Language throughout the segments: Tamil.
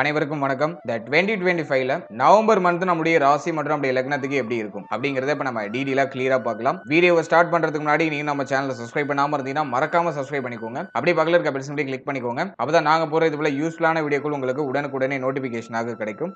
அனைவருக்கும் வணக்கம். இந்த 2025ல நவம்பர் மந்த் நம்முடைய ராசி மற்றும் நம்முடைய லக்னத்துக்கு எப்படி இருக்கும் அப்படிங்கறத இப்ப நம்ம டீடைலா கிளியரா பார்க்கலாம். வீடியோவை ஸ்டார்ட் பண்றதுக்கு முன்னாடி நீங்க நம்ம சேனலை சப்ஸ்கிரைப் பண்ணாம இருந்தீங்கன்னா மறக்காம சப்ஸ்கிரைப் பண்ணிக்கோங்க. அப்படியே பக்கத்துல இருக்க பெல் சிம்பலை கிளிக் பண்ணிக்கோங்க. அப்பதான் நாங்க போற இது போல யூஸ்ஃபுல்லான வீடியோக்கள் உங்களுக்கு உடனுக்குடனே நோட்டிபிகேஷனாக கிடைக்கும்.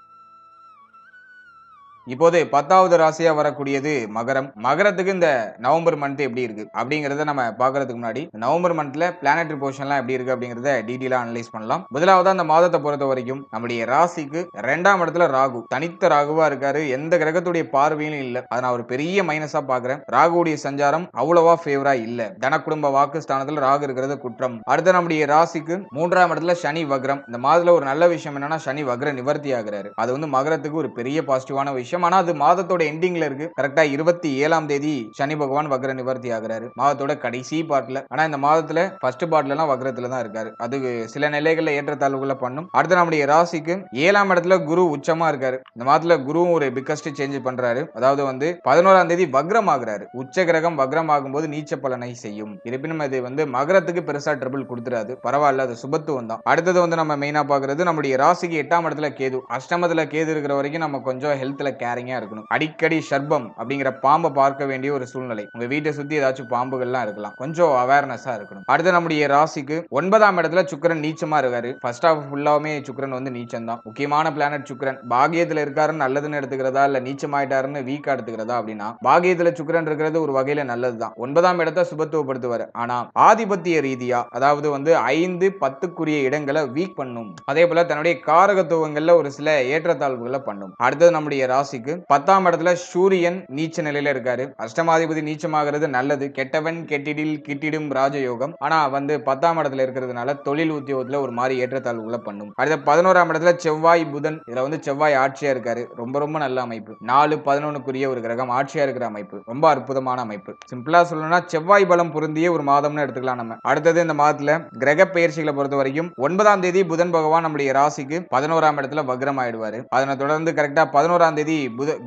இப்போது 10வது ராசியா வரக்கூடியது மகரம். மகரத்துக்கு இந்த நவம்பர் மந்த் எப்படி இருக்கு அப்படிங்கறத நம்ம பாக்குறதுக்கு முன்னாடி நவம்பர் மந்த்ல பிளானட்டரி பொசிஷன்லாம் எப்படி இருக்கு அப்படிங்கறத டீடைலா அனலைஸ் பண்ணலாம். முதலாவது அந்த மாதத்தை பொறுத்த வரைக்கும் நம்முடைய ராசிக்கு 2ஆம் இடத்துல ராகு, தனித்த ராகுவா இருக்காரு. எந்த கிரகத்துடைய பார்வையிலும் இல்ல. அதை நான் ஒரு பெரிய மைனஸா பாக்குறேன். ராகுடைய சஞ்சாரம் அவ்வளவா ஃபேவரா இல்ல. தன குடும்ப வாக்கு ஸ்தானத்துல ராகு இருக்கிறது குற்றம். அடுத்து நம்முடைய ராசிக்கு 3ஆம் இடத்துல சனி வக்ரம். இந்த மாதத்துல ஒரு நல்ல விஷயம் என்னன்னா சனி வக்ர நிவர்த்தி ஆகிறாரு. அது வந்து மகரத்துக்கு ஒரு பெரிய பாசிட்டிவான விஷயம். ஆனா அது மாதத்தோட எண்டிங்ல இருக்கு. கரெக்டா 27ஆம் தேதி சனி பகவான் வக்ர நிவர்த்தி ஆகிறாரு மாதத்தோட கடைசி பார்ட்ல. ஆனா இந்த மாதத்துல ஃபர்ஸ்ட் பார்ட்ல எல்லாம் வக்ரத்துல தான் இருக்காரு. அது சில நிலைகள்ல ஏற்றத்தாழ்வுகளை பண்ணும். அடுத்து நம்முடைய ராசிக்கு 7ஆம் இடத்துல குரு உச்சமா இருக்காரு. இந்த மாதத்துல குருவும் ஒரு பிக்கஸ்ட் சேஞ்ச் பண்றாரு. அதாவது வந்து 11ஆம் தேதி வக்ரம் ஆகிறாரு. உச்ச கிரகம் வக்ரம் ஆகும்போது நீச்ச பலனை செய்யும். இருப்பினும் இது வந்து மகரத்துக்கு பெருசா ட்ரபிள் கொடுத்துறாது. பரவாயில்ல, அது சுபத்துவம் தான். அடுத்தது வந்து நம்ம மெயினா பாக்குறது நம்முடைய ராசிக்கு 8ஆம் இடத்துல கேது. அஷ்டமத்துல கேது இருக்கிற வரைக்கும் நம்ம கொஞ்சம் ஹெல்த்ல கேரிங்கா இருக்கணும். அடிக்கடி ஷர்பம் அப்படிங்கிற பாம்பை பார்க்க வேண்டிய ஒரு சூழ்நிலை. உங்க வீட்டை சுத்தி ஏதாச்சும் பாம்புகள்லாம் இருக்கலாம். கொஞ்சம் அவேர்னஸா இருக்கணும். அடுத்து நம்முடைய ராசிக்கு 9ஆம் இடத்துல சுக்கிரன் நீச்சமா இருக்காரு. ஃபர்ஸ்ட் ஹாஃப் ஃபுல்லாவுமே சுக்கிரன் வந்து நீச்சம் தான். முக்கியமான பிளானட் சுக்கிரன். பாகியத்துல இருக்காருன்னு நல்லதுன்னு எடுத்துக்கிறதா இல்ல நீச்சமாயிட்டாருன்னு வீக்கா எடுத்துக்கிறதா அப்படின்னா பாகியத்துல சுக்கிரன் இருக்கிறது ஒரு வகையில நல்லதுதான். 9ஆம் இடத்தை சுபத்துவப்படுத்துவாரு. ஆனா ஆதிபத்திய ரீதியா அதாவது வந்து 5, 10க்குரிய இடங்களை வீக் பண்ணும். அதே போல தன்னுடைய காரகத்துவங்கள்ல ஒரு சில ஏற்றத்தாழ்வுகளை பண்ணும். அடுத்தது நம்முடைய ராசிக்கு 10ஆம் இடத்துல சூரியன் நீச்ச நிலையில இருக்காரு. அஷ்டமாதிபதி நீச்சமாகிறது நல்லது. கெட்டவன் கெட்டிடில் கிட்டிடும் ராஜயோகம். ஆனா வந்து 10ஆம் இடத்துல இருக்கிறதுனால தொழில் உத்தியோகத்துல ஒரு மாதிரி ஏற்றத்தாழ்வுகளை பண்ணும். அடுத்த 11ஆம் இடத்துல செவ்வாய் புதன். இதுல வந்து செவ்வாய் ஆட்சியா இருக்காரு. ரொம்ப ரொம்ப நல்ல அமைப்பு. 4, 11க்குரிய ஒரு கிரகம் ஆட்சியா இருக்கிற அமைப்பு. ரொம்ப அற்புதமான அமைப்பு. சிம்பிளா சொல்லணும்னா செவ்வாய் பலம் பொருந்திய ஒரு மாதம்னு எடுத்துக்கலாம் நம்ம. அடுத்தது இந்த மாதத்துல கிரக பயிற்சிகளை பொறுத்த வரைக்கும் 9ஆம் தேதி புதன் பகவான் நம்முடைய ராசிக்கு 11ஆம் இடத்துல வக்ரம் ஆயிடுவாரு. அதனை தொடர்ந்து கரெக்டா 11ஆம் தேதி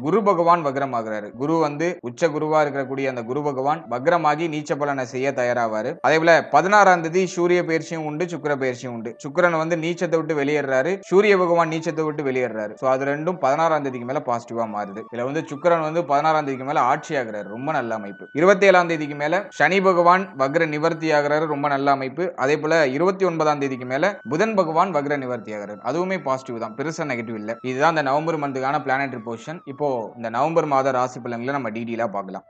குரு பகவான் வக்ரம் ஆகிறாரு. குரு வந்து உச்ச குருவா இருக்கக்கூடிய அந்த குரு பகவான் வக்ரமாகி நீச்ச பலனை செய்ய தயாராவாரு. அதே போல 16ஆம் தேதி சூரிய பயிற்சியும் உண்டு, சுக்கிர பயிற்சியும் உண்டு. சுக்கிரன் வந்து நீச்சத்தை விட்டு வெளியேறாரு, சூரிய பகவான் நீச்சத்தை விட்டு வெளியேறாரு. சோ அது ரெண்டும் 16ஆம் தேதிக்கு மேல பாசிட்டிவா மாறுது. இதுல வந்து சுக்கிரன் வந்து 16ஆம் தேதிக்கு மேல ஆட்சி ஆகிறாரு. ரொம்ப நல்ல அமைப்பு. 27ஆம் தேதிக்கு மேல சனி பகவான் வக்ர நிவர்த்தி ஆகிறாரு. ரொம்ப நல்ல அமைப்பு. அதே போல 29ஆம் தேதிக்கு மேல புதன் பகவான் வக்ர நிவர்த்தி ஆகிறாரு. அதுவுமே பாசிட்டிவ் தான். பெருசா நெகட்டிவ் இல்ல. இதுதான் இந்த நவம்பர் மந்த்துக்கான பிளானட்டரி பொசிஷன். இப்போ இந்த நவம்பர் மாத ராசி பலன்களை நம்ம டீடைலா பார்க்கலாம்.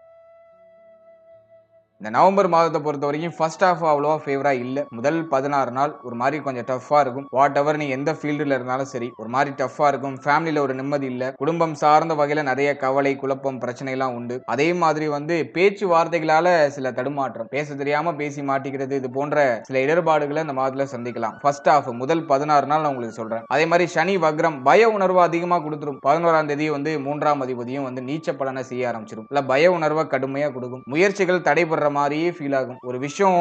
இந்த நவம்பர் மாதத்தை பொறுத்த வரைக்கும் ஃபர்ஸ்ட் ஹாஃப் அவ்வளோவா ஃபேவரா இல்ல. முதல் 16 நாள் ஒரு மாதிரி கொஞ்சம் டஃப்பா இருக்கும். வாட் எவர் நீ எந்த ஃபீல்டுல இருந்தாலும் சரி ஒரு மாதிரி டஃப்பா இருக்கும். ஃபேமிலியில ஒரு நிம்மதி இல்ல. குடும்பம் சார்ந்த வகையில நிறைய கவலை, குழப்பம், பிரச்சனை எல்லாம் உண்டு. அதே மாதிரி வந்து பேச்சு வார்த்தைகளால சில தடுமாற்றம், பேச தெரியாம பேசி மாட்டிக்கிறது, இது போன்ற சில இடர்பாடுகளை இந்த மாதத்துல சந்திக்கலாம். ஃபர்ஸ்ட் ஹாஃப் முதல் 16 நாள் நான் உங்களுக்கு சொல்றேன். அதே மாதிரி சனி வக்ரம் பய உணர்வு அதிகமா கொடுத்துரும். 11ஆம் தேதி வந்து 3ஆம் அதிபதியும் வந்து நீச்ச பலனை செய்ய ஆரம்பிச்சிடும். இல்ல பய உணர்வை கடுமையா கொடுக்கும். முயற்சிகள் தடைபடுற மாதிரியே ஃபீல் ஆகும். ஒரு விஷயம்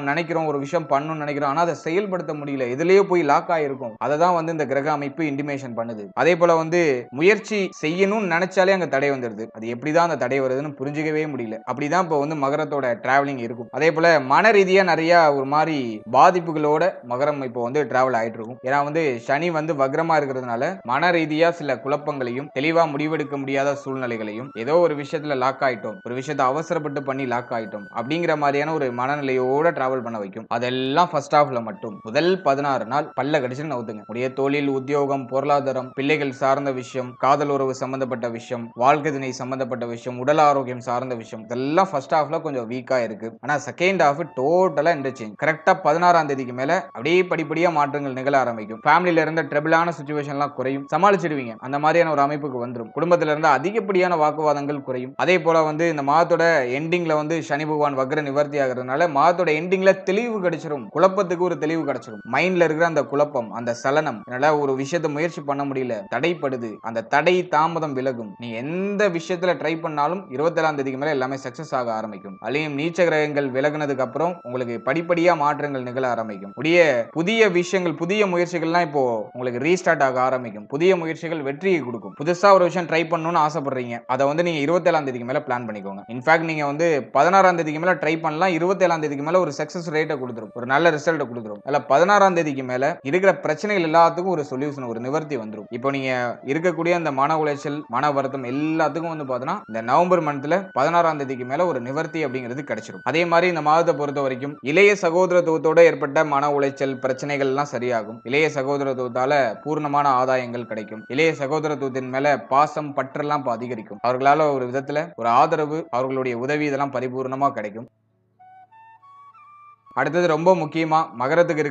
நினைக்கிறோம், ஒரு விஷயம் பண்ணணும்னு நினைக்கிறோம், ஆனா அதை செயல்படுத்த முடியல. இதுலயே போய் லாக் ஆயிருக்கும். அதை தான் வந்து இந்த கிரக அமைப்பு இன்டிமேஷன் பண்ணுது. அதே போல வந்து முயற்சி செய்யணும்னு நினைச்சாலே அங்க தடை வந்துருது. அது எப்படிதான் அந்த தடை வருதுன்னு புரிஞ்சுக்கவே முடியல. அப்படிதான் இப்போ வந்து மகரத்தோட டிராவலிங் இருக்கும். அதே போல மன ரீதியா நிறைய ஒரு மாதிரி பாதிப்புகளோட மகரம் இப்போ வந்து டிராவல் ஆயிட்டு இருக்கும். ஏன்னா வந்து சனி வந்து வக்ரமா இருக்கிறதுனால மன ரீதியா சில குழப்பங்களையும் தெளிவா முடிவெடுக்க முடியாத சூழ்நிலைகளையும் ஏதோ ஒரு விஷயத்துல லாக் ஆயிட்டோம், ஒரு விஷயத்தை அவசரப்பட்டு பண்ணி லாக் ஆயிட்டோம் அப்படிங்கிற மாதிரியான ஒரு மனநிலையோட டிராவல் பண்ண வைக்கும். அதெல்லாம் ஃபர்ஸ்ட் ஹாஃப்ல மட்டும் முதல் 16 நாள் பல்ல கடிச்சு நவுத்துங்க. உடைய தொழில், உத்தியோகம், பொருளாதாரம், பிள்ளைகள் சார்ந்த விஷயம், காதல் உறவு சம்பந்தப்பட்ட விஷயம், வாழ்க்கை துணை சம்பந்தப்பட்ட விஷயம், உடல் ஆரோக்கியம் சார்ந்த விஷயம், இதெல்லாம் ஃபர்ஸ்ட் ஹாஃப்ல கொஞ்சம் வீக்கா இருக்கு. ஆனா செகண்ட் ஹாஃப் டோட்டலா இன்டர்சேஞ்ச். கரெக்டா 16ஆம் தேதிக்கு மேல அப்படியே படிப்படியா மாற்றங்கள் நிகழ ஆரம்பிக்கும். ஃபேமிலில இருந்த ட்ரபிளான சிச்சுவேஷன்லாம் குறையும், சமாளிச்சிடுவீங்க. அந்த மாதிரியான ஒரு அமைப்புக்கு வந்துடும். குடும்பத்துல இருந்து அதிகப்படியான வாக்குவாதங்கள் குறையும். அதே போல வந்து இந்த மாதத்தோட எண்டிங்ல வந்து சனி பகவான் வக்ர நிவர்த்தி ஆகிறதுனால மாதத்தோட எண்டிங்ல தெளிவு கிடைச்சிரும். குழப்பத்துக்கு ஒரு தெளிவு கிடைச்சிரும். மைண்ட்ல இருக்கிற அந்த குழப்பம், அந்த சலனம், என்னால ஒரு விஷயத்தை முயற்சி பண்ண முடியல, தடைப்படுது, அந்த தடை தாமதம் விலகும். நீ எந்த விஷயத்துல ட்ரை பண்ணாலும் 27ஆம் தேதிக்கு மேல எல்லாமே சக்சஸ் ஆக ஆரம்பிக்கும். அதையும் நீச்ச கிரகங்கள் விலகுனதுக்கு அப்புறம் உங்களுக்கு படிப்படியா மாற்றங்கள் நிகழ ஆரம்பிக்கும். புதிய விஷயங்கள், புதிய முயற்சிகள்லாம் இப்போ உங்களுக்கு ரீஸ்டார்ட் ஆக ஆரம்பிக்கும். புதிய முயற்சிகள் வெற்றியை கொடுக்கும். புதுசா ஒரு விஷயம் ட்ரை பண்ணணும்னு ஆசைப்படுறீங்க, அதை வந்து நீங்க 27ஆம் தேதிக்கு மேல பிளான் பண்ணிக்கோங்க. இன்ஃபேக்ட் நீங்க வந்து 16ஆம் தேதிக்கு தேதிக்கு மேல ட்ரை பண்ணலாம். 27ஆம் தேதிக்கு மேல ஒரு சக்சஸ் ரேட்டை கொடுத்துரும், ஒரு நல்ல ரிசல்ட் கொடுத்துரும். அதுல 16ஆம் தேதிக்கு மேல இருக்கிற பிரச்சனைகள் எல்லாத்துக்கும் ஒரு சொல்யூஷன், ஒரு நிவர்த்தி வந்துரும். இப்போ நீங்க இருக்கக்கூடிய அந்த மன உளைச்சல், மன வருத்தம் எல்லாத்துக்கும் வந்து பாத்தீங்கன்னா இந்த நவம்பர் மந்த்ல 16ஆம் தேதிக்கு மேல ஒரு நிவர்த்தி அப்படிங்கிறது கிடைச்சிடும். அதே மாதிரி இந்த மாதத்தை பொறுத்த வரைக்கும் இளைய சகோதரத்துவத்தோட ஏற்பட்ட மன உளைச்சல் பிரச்சனைகள் எல்லாம் சரியாகும். இளைய சகோதரத்துவத்தால பூர்ணமான ஆதாயங்கள் கிடைக்கும். இளைய சகோதரத்துவத்தின் மேல பாசம் பற்றெல்லாம் அதிகரிக்கும். அவர்களால ஒரு விதத்துல ஒரு ஆதரவு, அவர்களுடைய உதவி இதெல்லாம் பரிபூர்ணமா கிடைக்கும். அடுத்தது ரொம்ப முக்கியமா மகரத்துக்கு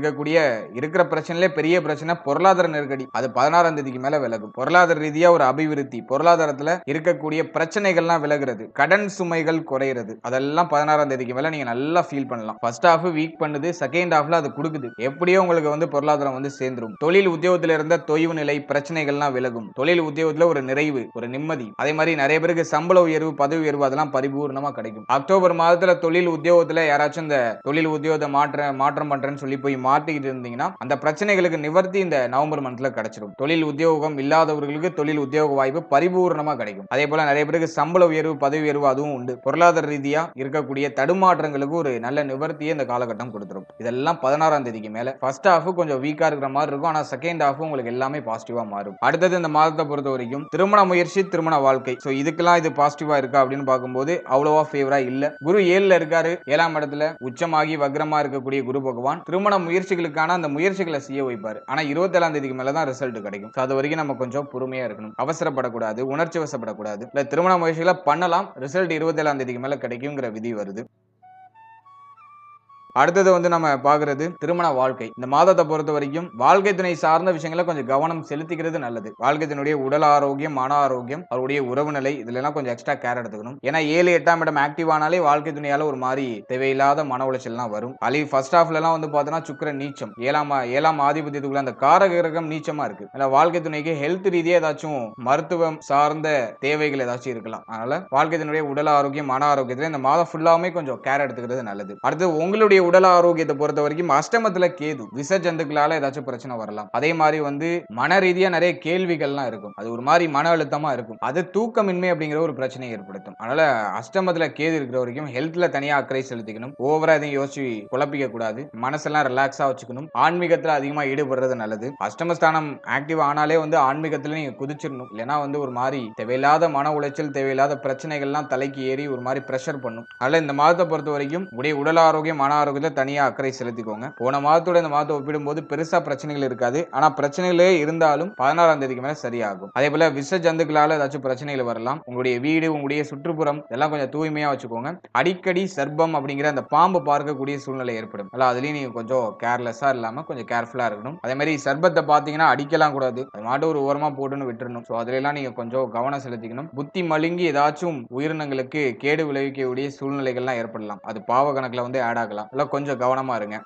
இருக்கிற பிரச்சனையிலே பெரிய பிரச்சனை பொருளாதார நெருக்கடி. அது 16ஆம் தேதிக்கு மேல விலகும். பொருளாதார ரீதியா ஒரு அபிவிருத்தி, பொருளாதாரத்துல இருக்கக்கூடிய பிரச்சனைகள்லாம் விலகுறது, கடன் சுமைகள் குறையிறது, அதெல்லாம் 16ஆம் தேதிக்கு மேல நீங்க நல்லா ஃபீல் பண்ணலாம். ஃபர்ஸ்ட் ஹாஃப் வீக் பண்ணுது, செகண்ட் ஹாஃப்ல அது கொடுக்குது. எப்படியோ உங்களுக்கு வந்து பொருளாதாரம் வந்து சேர்ந்துரும். தொழில் உத்தியோகத்துல இருந்த தொய்வு நிலை பிரச்சனைகள்லாம் விலகும். தொழில் உத்தியோகத்துல ஒரு நிறைவு, ஒரு நிம்மதி. அதே மாதிரி நிறைய பேருக்கு சம்பள உயர்வு, பதவி உயர்வு அதெல்லாம் பரிபூர்ணமா கிடைக்கும். அக்டோபர் மாதத்துல தொழில் உத்தியோகத்துல யாராச்சும் இந்த தொழில் உத்தியோக மாற்றம் பண்றேன்னு சொல்லி போய் மாட்டிக்கிட்டு இருந்தீங்கன்னா அந்த பிரச்சனைகளுக்கு நிவர்த்தி இந்த நவம்பர் மந்த்ல கிடைச்சிடும். தொழில் உத்தியோகம் இல்லாதவர்களுக்கு தொழில் உத்தியோக வாய்ப்பு பரிபூர்ணமா கிடைக்கும். அதே போல நிறைய பேருக்கு சம்பள உயர்வு, பதவி உயர்வு அதுவும் உண்டு. பொருளாதார ரீதியா இருக்கக்கூடிய தடுமாற்றங்களுக்கு ஒரு நல்ல நிவர்த்தியை இந்த காலகட்டம் கொடுத்துரும். இதெல்லாம் 16ஆம் தேதிக்கு மேல. ஃபர்ஸ்ட் ஹாஃப் கொஞ்சம் வீக்கா இருக்கிற மாதிரி இருக்கும், ஆனா செகண்ட் ஹாஃப் உங்களுக்கு எல்லாமே பாசிட்டிவா மாறும். அடுத்தது இந்த மாதத்தை பொறுத்த வரைக்கும் திருமண முயற்சி, திருமண வாழ்க்கை. சோ இதுக்கெல்லாம் இது பாசிட்டிவா இருக்கா அப்படின்னு பார்க்கும்போது அவ்வளவா ஃபேவரா இல்ல. குரு 7ல இருக்காரு, 7ஆம் இடத்துல உச்சமாகி வக்ரமா இருக்கக்கூடிய குரு பகவான் திருமண முயற்சிகளுக்கான அந்த முயற்சிகளை செய்ய வைப்பாரு. ஆனா 27ஆம் தேதிக்கு மேல தான் ரிசல்ட் கிடைக்கும். அது வரைக்கும் நம்ம கொஞ்சம் பொறுமையா இருக்கணும், அவசரப்படக்கூடாது, உணர்ச்சி வசப்படக்கூடாது. இல்ல திருமண முயற்சிகளை பண்ணலாம், ரிசல்ட் 27ஆம் தேதிக்கு மேல கிடைக்குங்கிற விதி வருது. அடுத்தது வந்து நம்ம பாக்குறது திருமண வாழ்க்கை. இந்த மாதத்தை பொறுத்த வரைக்கும் வாழ்க்கை துணை சார்ந்த விஷயங்களை கொஞ்சம் கவனம் செலுத்திக்கிறது நல்லது. வாழ்க்கை துணையுடைய உடல் ஆரோக்கியம், மன ஆரோக்கியம், அவருடைய உறவு நிலை இதுல எல்லாம் கொஞ்சம் எக்ஸ்ட்ரா கேர் எடுத்துக்கணும். ஏன்னா 7, 8ஆம் இடம் ஆக்டிவ் ஆனாலே வாழ்க்கை துணையால ஒரு மாதிரி தேவையில்லாத மன உளைச்சல்லாம் வரும். அலி ஃபர்ஸ்ட் ஹாஃப்ல எல்லாம் வந்து பாத்தீங்கன்னா சுக்கிரன் நீச்சம், ஏழாம் ஆதிபத்தியத்துக்குள்ள அந்த காரக கிரகம் நீச்சமா இருக்கு. வாழ்க்கை துணைக்கு ஹெல்த் ரீதியா ஏதாச்சும் மருத்துவம் சார்ந்த தேவைகள் ஏதாச்சும் இருக்கலாம். அதனால வாழ்க்கை துணையுடைய உடல் ஆரோக்கியம், மன ஆரோக்கியத்துல இந்த மாதம் ஃபுல்லாமே கொஞ்சம் கேர் எடுத்துக்கிறது நல்லது. அடுத்து உங்களுடைய உடல் ஆரோக்கியத்தை பொறுத்த வரைக்கும் அஷ்டமத்துல கேது, விஷ ஜந்துக்களால ஏதாச்சும் பிரச்சனை வரலாம். அதே மாதிரி வந்து மன ரீதியா நிறைய கேள்விகள்லாம் இருக்கும். அது ஒரு மாதிரி மன அழுத்தமா இருக்கும். அது தூக்கமின்மை அப்படிங்கிற ஒரு பிரச்சனையை ஏற்படுத்தும். அதனால அஷ்டமத்துல கேது இருக்கிற வரைக்கும் ஹெல்த்ல தனியா அக்கறை செலுத்திக்கணும். ஓவரா எதையும் யோசிச்சு குழப்பிக்க கூடாது. மனசெல்லாம் ரிலாக்ஸா வச்சுக்கணும். ஆன்மீகத்துல அதிகமா ஈடுபடுறது நல்லது. அஷ்டமஸ்தானம் ஆக்டிவ் ஆனாலே வந்து ஆன்மீகத்துல நீங்க குதிச்சிடணும். இல்லைன்னா வந்து ஒரு மாதிரி தேவையில்லாத மன உளைச்சல், தேவையில்லாத பிரச்சனைகள்லாம் தலைக்கு ஏறி ஒரு மாதிரி பிரஷர் பண்ணும். அதனால இந்த மாதத்தை பொறுத்த வரைக்கும் உடைய உடல் ஆரோக்கியம், மன ஆரோக்கியத்தை தனியா அக்கறை செலுத்திக்கோங்க. போன மாதத்தோட இந்த மாதத்தை ஒப்பிடும்போது பெருசா பிரச்சனைகள் இருக்காது. ஆனா பிரச்சனைகளே இருந்தாலும் 16ஆம் தேதிக்கு மேல சரியாகும். அதே போல விஷ ஜந்துக்களால ஏதாச்சும் பிரச்சனைகள் வரலாம். உங்களுடைய வீடு, உங்களுடைய சுற்றுப்புறம் இதெல்லாம் கொஞ்சம் தூய்மையா வச்சுக்கோங்க. அடிக்கடி சர்ப்பம் அப்படிங்கிற அந்த பாம்பு பார்க்கக்கூடிய சூழ்நிலை ஏற்படும். அதுலயும் நீங்க கொஞ்சம் கேர்லெஸ்ஸா இல்லாம கொஞ்சம் கேர்ஃபுல்லா இருக்கணும். அதே மாதிரி சர்பத்தை பாத்தீங்கன்னா அடிக்கலாம் கூடாது. அது மாட்டு ஒரு ஓரமா போட்டுன்னு விட்டுறணும். அதுல எல்லாம் நீங்க கொஞ்சம் கவனம் செலுத்திக்கணும். புத்தி மழுங்கி ஏதாச்சும் உயிரினங்களுக்கு கேடு விளைவிக்கக்கூடிய சூழ்நிலைகள்லாம் ஏற்படலாம். அது பாவ கணக்குல வந்து ஆட் ஆகலாம். கொஞ்சம் கவனமா இருங்க.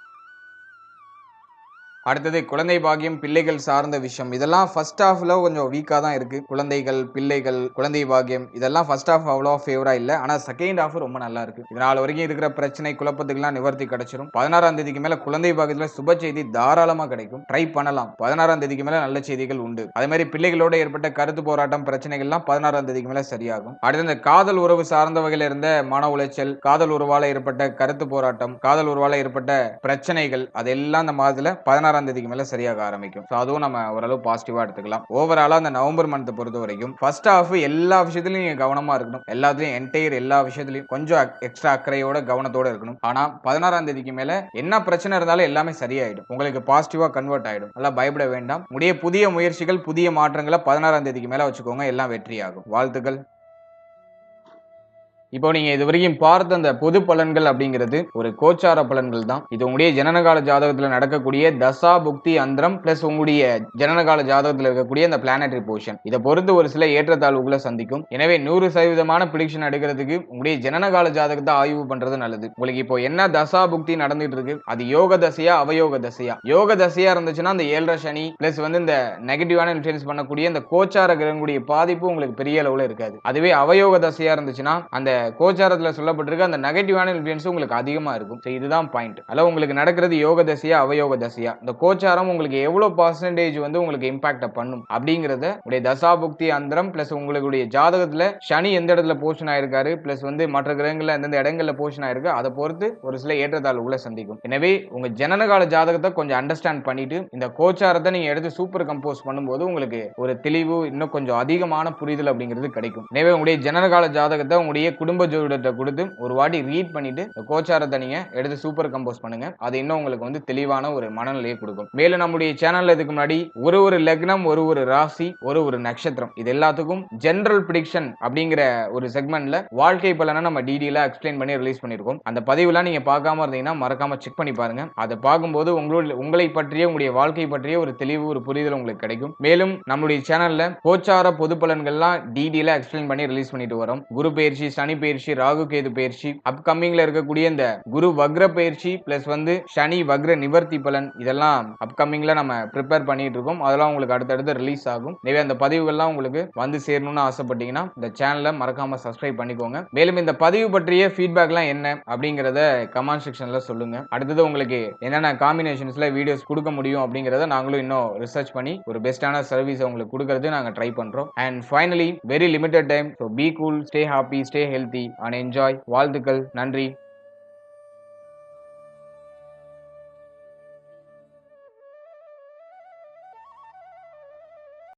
அடுத்தது குழந்தை பாக்கியம், பிள்ளைகள் சார்ந்த விஷயம். இதெல்லாம் ஃபர்ஸ்ட் ஹாஃப்ல கொஞ்சம் வீக்கா தான் இருக்கு. குழந்தைகள், பிள்ளைகள், குழந்தை பாக்கியம் இதெல்லாம் ஃபர்ஸ்ட் ஹாஃப் அவ்வளோ ஃபேவரா இல்ல. ஆனா செகண்ட் ஹாஃப் ரொம்ப நல்லா இருக்கு. இதனால வரைக்கும் இருக்கிற பிரச்சனை, குழப்பத்துக்கெல்லாம் நிவர்த்தி கிடைச்சிரும். 16ஆம் தேதிக்கு மேல குழந்தை பாக்கியத்துல சுப செய்தி தாராளமா கிடைக்கும். ட்ரை பண்ணலாம். 16ஆம் தேதிக்கு மேல நல்ல செய்திகள் உண்டு. அதே மாதிரி பிள்ளைகளோட ஏற்பட்ட கருத்து போராட்டம் பிரச்சனைகள்லாம் 16ஆம் தேதிக்கு மேல சரியாகும். அடுத்து இந்த காதல் உறவு சார்ந்த வகையில இருந்த மன உளைச்சல், காதல் உறவால ஏற்பட்ட கருத்து போராட்டம், காதல் உறவால ஏற்பட்ட பிரச்சனைகள் அதெல்லாம் இந்த மாதத்துல 16ஆம் தேதிக்கு மேல சரியாக ஆரம்பிக்கும். அதுவும் நம்ம ஓரளவு பாசிட்டிவா எடுத்துக்கலாம். ஓவராலா அந்த நவம்பர் மந்த் பொறுத்த வரைக்கும் ஃபர்ஸ்ட் ஹாஃப் எல்லா விஷயத்திலும் நீங்க கவனமா இருக்கணும். எல்லாத்துலயும் என்டையர் எல்லா விஷயத்திலயும் கொஞ்சம் எக்ஸ்ட்ரா அக்கறையோட கவனத்தோட இருக்கணும். ஆனா 16ஆம் தேதிக்கு மேல என்ன பிரச்சனை இருந்தாலும் எல்லாமே சரியாயிடும். உங்களுக்கு பாசிட்டிவா கன்வெர்ட் ஆயிடும். நல்லா பயப்பட வேண்டாம். புதிய முயற்சிகள், புதிய மாற்றங்களை 16ஆம் தேதிக்கு மேல வச்சுக்கோங்க. எல்லாம் வெற்றியாகும். வாழ்த்துக்கள். இப்போ நீங்க இது வரைக்கும் பார்த்த அந்த பொது பலன்கள் அப்படிங்கிறது ஒரு கோச்சார பலன்கள் தான். இது உங்களுடைய ஜனனகால ஜாதகத்துல நடக்கக்கூடிய தசா புக்தி அந்தரம் பிளஸ் உங்களுடைய ஜனனகால ஜாதகத்துல இருக்கக்கூடிய அந்த பிளானட்டரி பொசிஷன் இதை பொறுத்து ஒரு சில ஏற்றத்தாழ்வுகளை சந்திக்கும். எனவே 100% பிரிடிக்ஷன் எடுக்கிறதுக்கு உங்களுடைய ஜனனகால ஜாதகத்தை ஆய்வு பண்றது நல்லது. உங்களுக்கு இப்போ என்ன தசா புக்தி நடந்துட்டு இருக்கு, அது யோக தசையா அவயோக தசையா? யோக தசையா இருந்துச்சுன்னா அந்த 7.5 சனி பிளஸ் வந்து இந்த நெகட்டிவான இன்ஃபுளுன்ஸ் பண்ணக்கூடிய இந்த கோச்சார கிரகங்களுடைய பாதிப்பு உங்களுக்கு பெரிய அளவுல இருக்காது. அதுவே அவயோக தசையா இருந்துச்சுன்னா அந்த கோச்சாரத்துல சொல்லப்பட்டிருக்க அந்த நெகட்டிவான இன்ஃப்ளூயன்ஸ் உங்களுக்கு அதிகமா இருக்கும். இதுதான் பாயிண்ட். அதனால உங்களுக்கு நடக்கிறது யோக தசையா அவயோக தசையா, இந்த கோச்சாரம் உங்களுக்கு எவ்வளவு பர்சன்டேஜ் வந்து உங்களுக்கு இம்பாக்ட் பண்ணும் அப்படிங்கறத உடைய தசாபுக்தி அந்தரம் பிளஸ் உங்களுடைய ஜாதகத்துல சனி எந்த இடத்துல போஷன் ஆயிருக்காரு பிளஸ் வந்து மற்ற கிரகங்கள்ல எந்தெந்த இடங்கள்ல போஷன் ஆயிருக்கு அதை பொறுத்து ஒரு சில ஏற்றத்தாழ்வுகளை சந்திக்கும். எனவே உங்க ஜனனகால ஜாதகத்தை கொஞ்சம் அண்டர்ஸ்டாண்ட் பண்ணிட்டு இந்த கோச்சாரத்தை நீங்க எடுத்து சூப்பர் கம்போஸ் பண்ணும்போது உங்களுக்கு ஒரு தெளிவு இன்னும் கொஞ்சம் அதிகமான புரிதல் அப்படிங்கிறது கிடைக்கும். எனவே உங்களுடைய ஜனனகால ஜாதகத்தை உங்களுடைய குடும்ப ஜோதிடத்தை கொடுத்து ஒரு வாட்டி ரீட் பண்ணிட்டு கோச்சாரத்தை நீங்க எடுத்து சூப்பர் கம்போஸ் பண்ணுங்க. அது இன்னும் உங்களுக்கு வந்து தெளிவான ஒரு மனநிலையை கொடுக்கும். மேலும் நம்முடைய சேனல்ல இதுக்கு முன்னாடி ஒரு லக்னம் ஒரு ராசி ஒரு நட்சத்திரம் இது எல்லாத்துக்கும் ஜெனரல் பிரெடிக்ஷன் அப்படிங்கிற ஒரு செக்மெண்ட்ல வாழ்க்கை பலனை நம்ம டீடைலா எக்ஸ்பிளைன் பண்ணி ரிலீஸ் பண்ணிருக்கோம். அந்த பதிவுலாம் நீங்க பார்க்காம இருந்தீங்கன்னா மறக்காம செக் பண்ணி பாருங்க. அதை பார்க்கும்போது உங்களை பற்றிய உங்களுடைய வாழ்க்கை பற்றிய ஒரு தெளிவு ஒரு புரிதல் உங்களுக்கு கிடைக்கும். மேலும் நம்முடைய சேனல்ல கோச்சார பொது பலன்கள்லாம் டீடைலா எக்ஸ்பிளைன் பண்ணி ரிலீஸ் பண்ணிட்டு வரோம். குரு பயிற்சி, சனி பயிற்சி, ராகு கேது பயிற்சி, அப்கமிங்ல இருக்கக்கூடிய இந்த குரு வக்ர பயிற்சி பிளஸ் வந்து சனி வக்ர நிவர்த்தி பலன் இதெல்லாம் அப்கமிங்ல நம்ம ப்ரிப்பேர் பண்ணிட்டு இருக்கோம். அதெல்லாம் உங்களுக்கு அடுத்தடுத்து ரிலீஸ் ஆகும். எனவே அந்த பதிவுகள்லாம் உங்களுக்கு வந்து சேரணும்னு ஆசைப்பட்டீங்கன்னா இந்த சேனலை மறக்காம சப்ஸ்கிரைப் பண்ணிக்கோங்க. மேலும் இந்த பதிவு பற்றிய ஃபீட்பேக்லாம் என்ன அப்படிங்கறத கமெண்ட் செக்ஷன்ல சொல்லுங்க. அடுத்தது உங்களுக்கு என்னென்ன காம்பினேஷன்ஸ்ல வீடியோஸ் கொடுக்க முடியும் அப்படிங்கறத நாங்களும் இன்னும் ரிசர்ச் பண்ணி ஒரு பெஸ்டான சர்வீஸ் உங்களுக்கு கொடுக்கறது நாங்க ட்ரை பண்றோம். And finally very limited time, so be cool, stay happy, stay healthy and enjoy. வாழ்த்துக்கள். நன்றி.